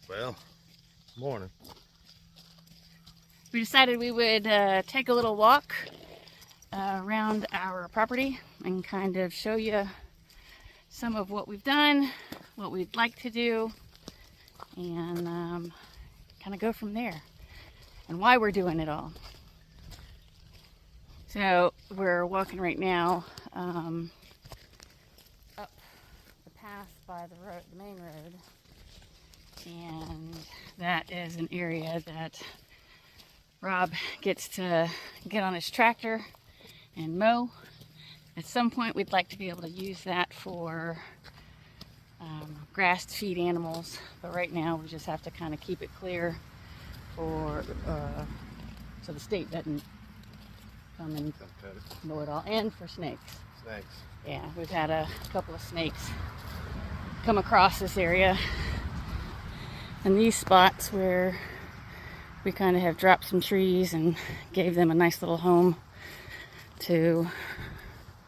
Well, morning. We decided we would take a little walk around our property and kind of show you some of what we've done, what we'd like to do, and kind of go from there, and why we're doing it all. So we're walking right now up the path by the road, the main road, and that is an area that Rob gets to get on his tractor and mow. At some point we'd like to be able to use that for grass to feed animals, but right now we just have to kind of keep it clear for so the state doesn't come and mow it all, and for snakes. Yeah, we've had a couple of snakes come across this area, and these spots where we kind of have dropped some trees and gave them a nice little home to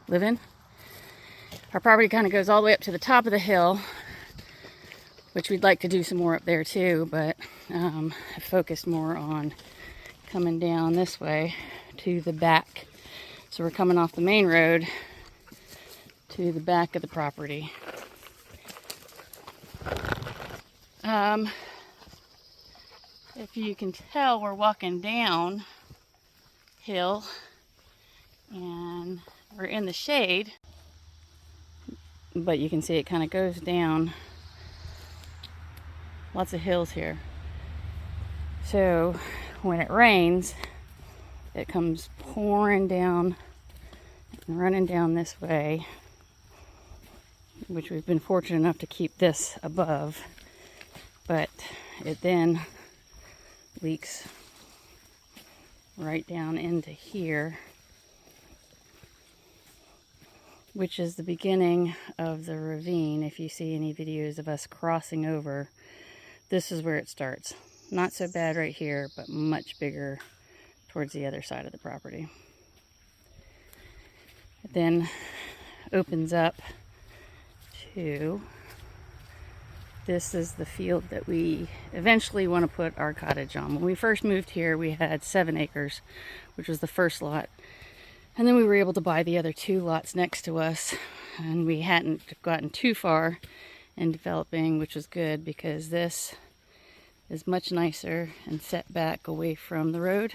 live in. Our property kind of goes all the way up to the top of the hill, which we'd like to do some more up there too, but I focused more on coming down this way to the back. So we're coming off the main road to the back of the property. If you can tell, we're walking down hill and we're in the shade, but you can see it kind of goes down. Lots of hills here. So when it rains, it comes pouring down and running down this way, which we've been fortunate enough to keep this above, but it then leaks right down into here, which is the beginning of the ravine. If you see any videos of us crossing over, this is where it starts. Not so bad right here, but much bigger towards the other side of the property. It then opens up to, this is the field that we eventually want to put our cottage on. When we first moved here, we had 7 acres, which was the first lot. And then we were able to buy the other 2 lots next to us, and we hadn't gotten too far in developing, which was good because this is much nicer and set back away from the road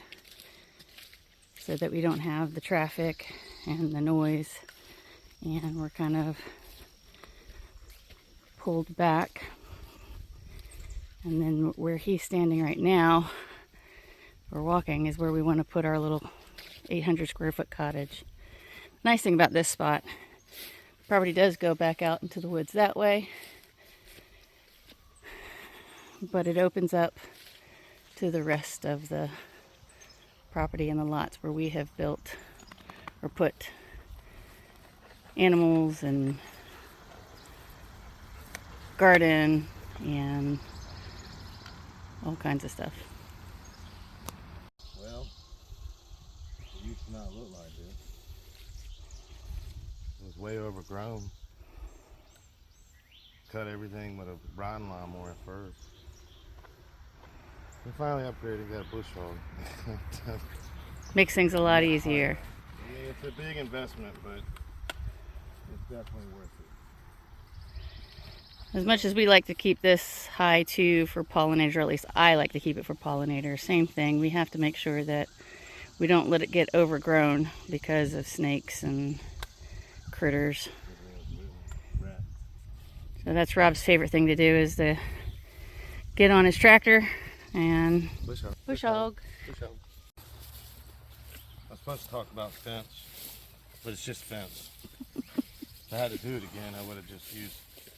so that we don't have the traffic and the noise, and we're kind of pulled back. And then where he's standing right now, we're walking, is where we want to put our little 800 square foot cottage. Nice thing about this spot, the property does go back out into the woods that way, but it opens up to the rest of the property and the lots where we have built or put animals and garden and all kinds of stuff. Well, it used to not look like this. It was way overgrown. Cut everything with a riding lawnmower at first. We finally upgraded, got a bush hog. Makes things a lot easier. I mean, it's a big investment, but it's definitely worth it. As much as we like to keep this high too for pollinators, or at least I like to keep it for pollinators, same thing, we have to make sure that we don't let it get overgrown because of snakes and critters. So that's Rob's favorite thing to do, is to get on his tractor and bush hog. I was supposed to talk about fence, but it's just fence. If I had to do it again, I would have just used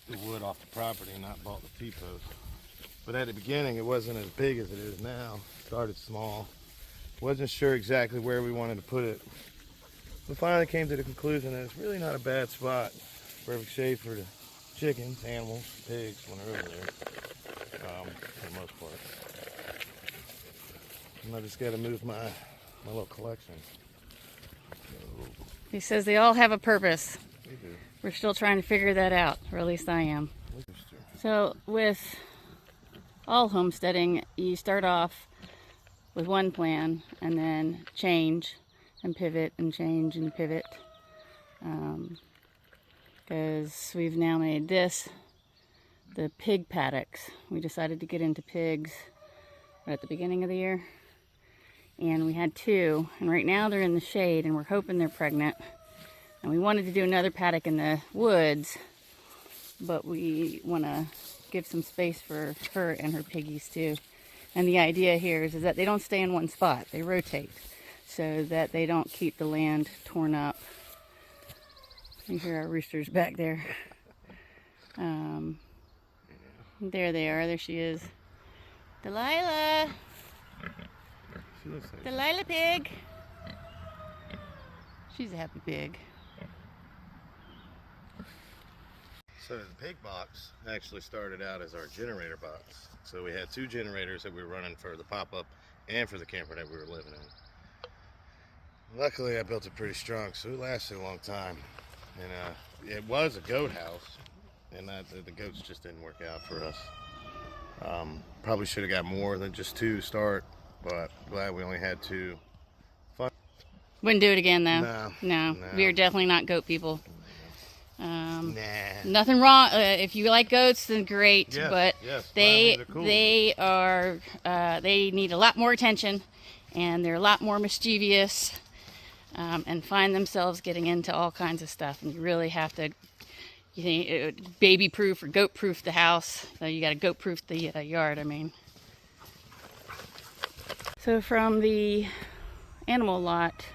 the wood off the property and not bought the T-post. But at the beginning, it wasn't as big as it is now. It started small. Wasn't sure exactly where we wanted to put it. We finally came to the conclusion that it's really not a bad spot. Perfect shade for the chickens, animals, pigs when they're over there, for the most part. And I just got to move my little collection. So, He says they all have a purpose. they do. We're still trying to figure that out, or at least I am. So with all homesteading, you start off with one plan and then change and pivot and change and pivot. Because we've now made this the pig paddocks. We decided to get into pigs at the beginning of the year, and we had 2, and right now they're in the shade and we're hoping they're pregnant. And we wanted to do another paddock in the woods, but we want to give some space for her and her piggies too. And the idea here is that they don't stay in one spot, they rotate so that they don't keep the land torn up. You hear our roosters back there. There they are, there she is. Delilah! She looks like Delilah pig! She's a happy pig. So the pig box actually started out as our generator box. So we had 2 generators that we were running for the pop-up and for the camper that we were living in. Luckily I built it pretty strong, so it lasted a long time. And it was a goat house, and the goats just didn't work out for us. Probably should have got more than just 2 to start, but glad we only had 2. Fun. Wouldn't do it again though. No. We are definitely not goat people. Nah. Nothing wrong. If you like goats, then great. Yes, but yes. they Cool. they need a lot more attention, and they're a lot more mischievous, and find themselves getting into all kinds of stuff. And you really have to, baby-proof or goat-proof the house. You got to goat-proof the yard. I mean. So from the animal lot,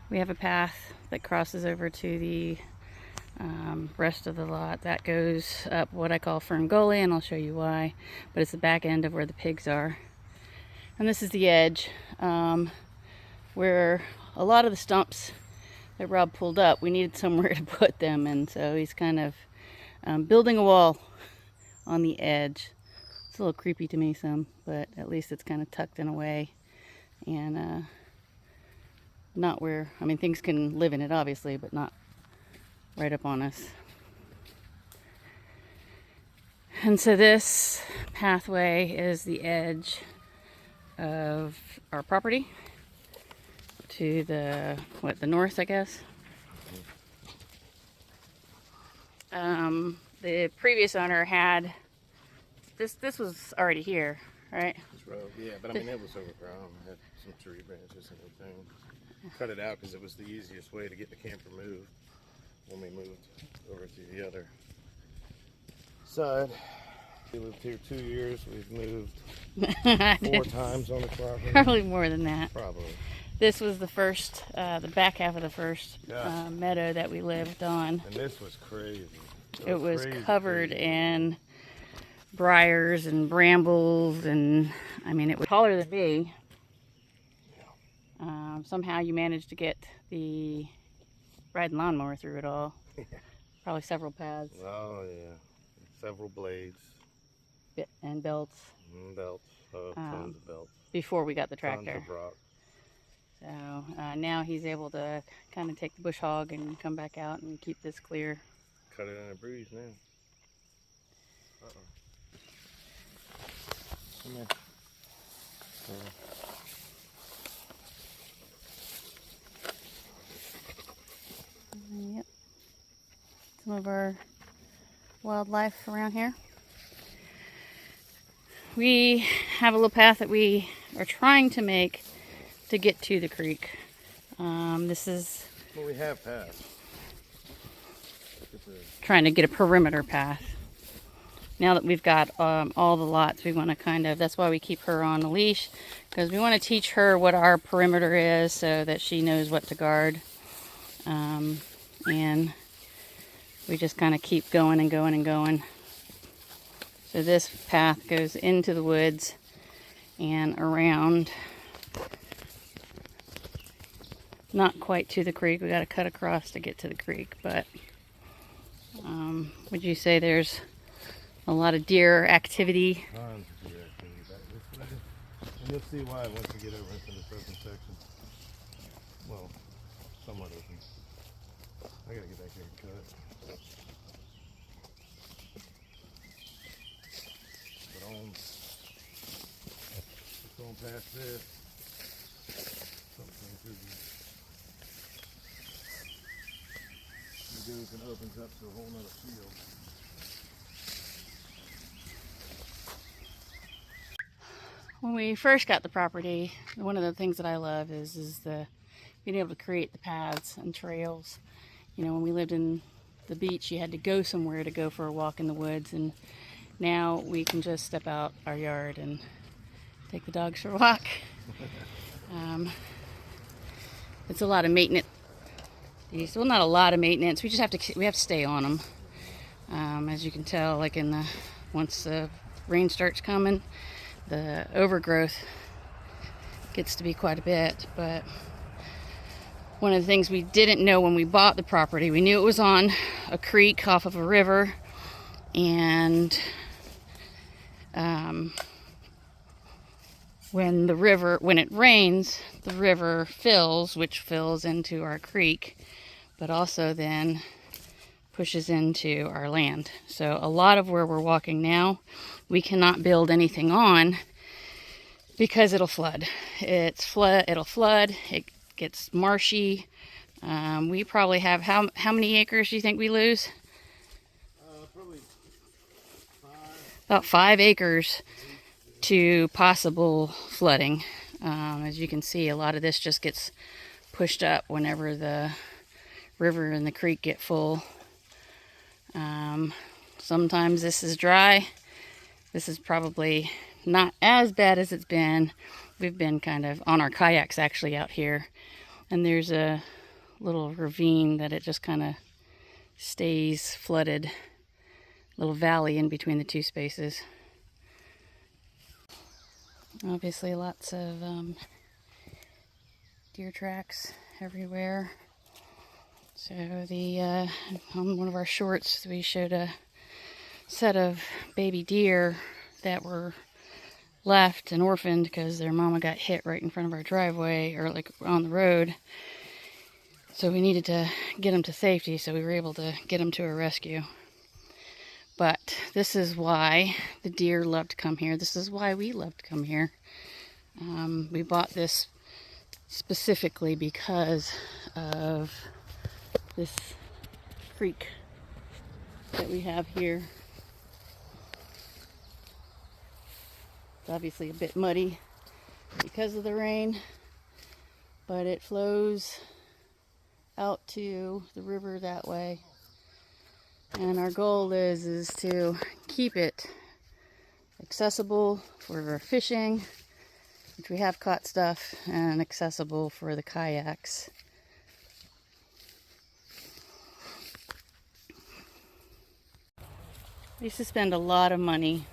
we have a path that crosses over to the rest of the lot. That goes up what I call Fern Gully, and I'll show you why, but it's the back end of where the pigs are. And this is the edge where a lot of the stumps that Rob pulled up, we needed somewhere to put them, and so he's kind of building a wall on the edge. It's a little creepy to me some, but at least it's kind of tucked in a way, and not where, I mean, things can live in it obviously, but not right up on us. And so this pathway is the edge of our property to the north, I guess. The previous owner had this was already here, right? This road, yeah, but I mean it was overgrown. It had some tree branches and everything. Cut it out because it was the easiest way to get the camper moved when we moved over to the other side. We lived here 2 years. We've moved 4 times on the property. Probably more than that. Probably. This was the first, the back half of the first meadow that we lived on. And this was crazy. It was crazy, covered crazy. in briars and brambles, and I mean, it was taller than me. Somehow you managed to get the riding lawnmower through it all. Probably several paths. Oh yeah, several blades. And belts. Belts, tons of belts. Before we got the tractor. Tons of rock. So now he's able to kind of take the bush hog and come back out and keep this clear. Cut it in a breeze now. Uh-oh. Come here. Yep. Some of our wildlife around here. We have a little path that we are trying to make to get to the creek. This is... Well, we have passed. Trying to get a perimeter path. Now that we've got all the lots, we want to kind of, that's why we keep her on a leash, because we want to teach her what our perimeter is so that she knows what to guard. And we just kind of keep going and going and going. So this path goes into the woods and around, not quite to the creek. We got to cut across to get to the creek, but would you say there's a lot of deer activity? Tons of deer activity back this way. And you'll see why once we get over into this open section. Well, somewhat open. I gotta get back here and cut. But past this. Something through the goes and opens up to a whole nother field. When we first got the property, one of the things that I love is the being able to create the paths and trails. You know, when we lived in the beach, you had to go somewhere to go for a walk in the woods, and now we can just step out our yard and take the dogs for a walk. It's a lot of maintenance. Well, not a lot of maintenance. We have to stay on them. As you can tell, like once the rain starts coming, the overgrowth gets to be quite a bit. But one of the things we didn't know when we bought the property, we knew it was on a creek off of a river, and when it rains, the river fills, which fills into our creek, but also then pushes into our land. So a lot of where we're walking now, we cannot build anything on because it'll flood. It'll flood. It gets marshy. We probably have, how many acres do you think we lose? Probably 5. About 5 acres to possible flooding. As you can see, a lot of this just gets pushed up whenever the river and the creek get full. Sometimes this is dry. This is probably not as bad as it's been. We've been kind of on our kayaks actually out here, and there's a little ravine that it just kind of stays flooded, little valley in between the two spaces. Obviously lots of deer tracks everywhere. So on one of our shorts we showed a set of baby deer that were left and orphaned because their mama got hit right in front of our driveway, or like on the road. So we needed to get them to safety, so we were able to get them to a rescue. But this is why the deer love to come here. This is why we love to come here. We bought this specifically because of this creek that we have here. It's obviously a bit muddy because of the rain, but it flows out to the river that way. And our goal is to keep it accessible for fishing, which we have caught stuff, and accessible for the kayaks. I used to spend a lot of money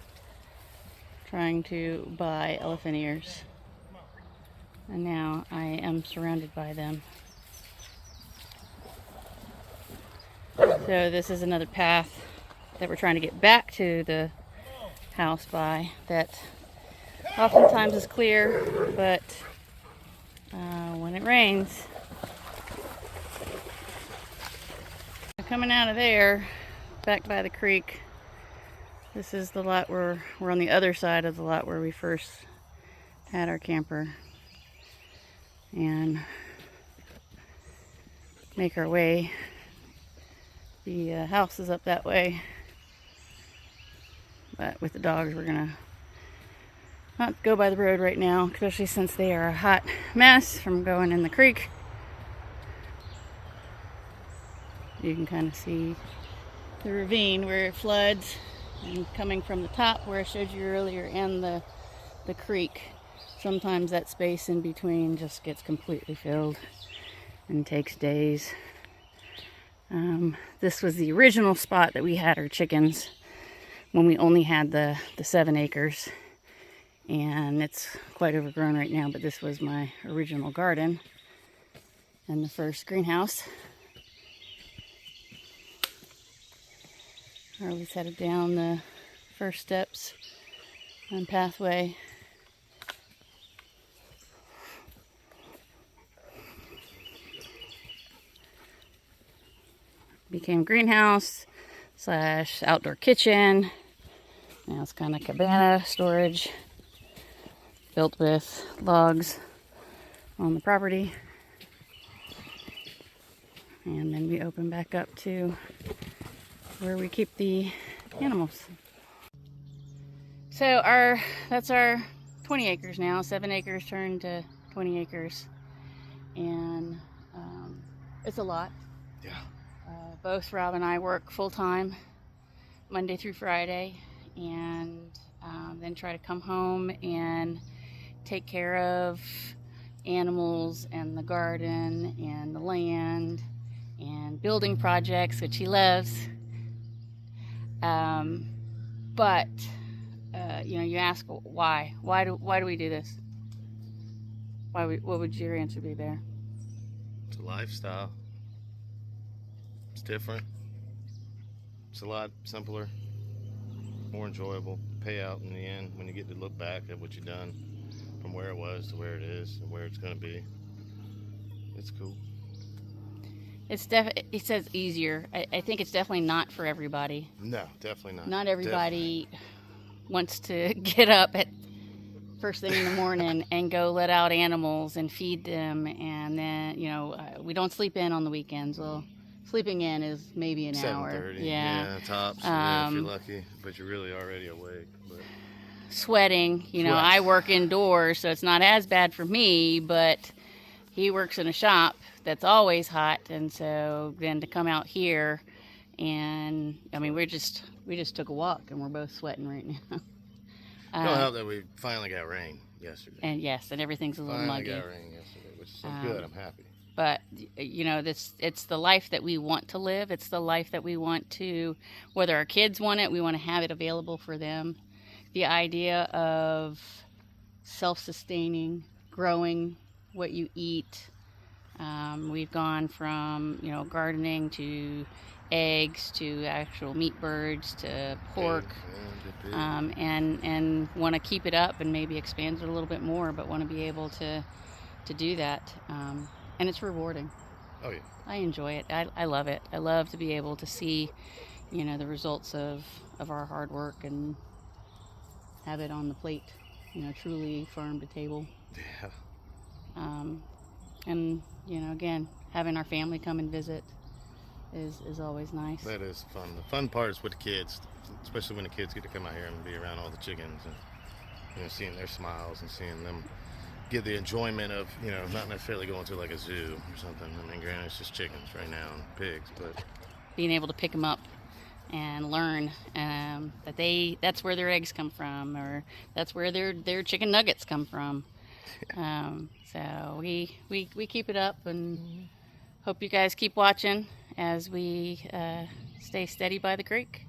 trying to buy elephant ears, and now I am surrounded by them. So this is another path that we're trying to get back to the house by, that oftentimes is clear, but when it rains, coming out of there, back by the creek, this is the lot where we're on the other side of the lot where we first had our camper, and make our way. The house is up that way, but with the dogs we're gonna not go by the road right now, especially since they are a hot mess from going in the creek. You can kind of see the ravine where it floods, and coming from the top where I showed you earlier, and the creek. Sometimes that space in between just gets completely filled and takes days. This was the original spot that we had our chickens when we only had the 7 acres, and it's quite overgrown right now, but this was my original garden and the first greenhouse. Harley's headed down the first steps and pathway. Became greenhouse / outdoor kitchen. Now it's kind of cabana storage. built with logs on the property. And then we open back up to where we keep the animals. So that's our 20 acres now. 7 acres turned to 20 acres. And it's a lot. Yeah. Both Rob and I work full-time, Monday through Friday, and then try to come home and take care of animals and the garden and the land and building projects, which he loves. But you ask why? Why do we do this? What would your answer be there? It's a lifestyle. It's different. It's a lot simpler, more enjoyable. Payout in the end when you get to look back at what you've done from where it was to where it is and where it's going to be. It's cool. It says easier. I think it's definitely not for everybody. No, definitely not. Not everybody wants to get up at first thing in the morning and go let out animals and feed them, and then we don't sleep in on the weekends. Well, sleeping in is maybe an hour. 7:30. Yeah, tops. If you're lucky, but you're really already awake. But sweating. I work indoors, so it's not as bad for me, but he works in a shop that's always hot, and so then to come out here, and we just took a walk and we're both sweating right now. Don't help that we finally got rain yesterday. And yes, and everything's a little muggy. Finally got rain yesterday, which is good. I'm happy. But it's the life that we want to live. It's the life that we want to, whether our kids want it, we want to have it available for them. The idea of self-sustaining, growing what you eat. We've gone from gardening to eggs to actual meat birds to pork, and want to keep it up and maybe expand it a little bit more, but want to be able to do that, and it's rewarding. Oh yeah, I enjoy it. I love it. I love to be able to see the results of our hard work and have it on the plate, truly farm to table. Yeah. And again, having our family come and visit is always nice. That is fun. The fun part is with the kids, especially when the kids get to come out here and be around all the chickens and seeing their smiles and seeing them get the enjoyment of not necessarily going to like a zoo or something. Granted, it's just chickens right now and pigs, but being able to pick them up and learn that's where their eggs come from, or that's where their chicken nuggets come from. So we keep it up, and hope you guys keep watching as we stay steady by the creek.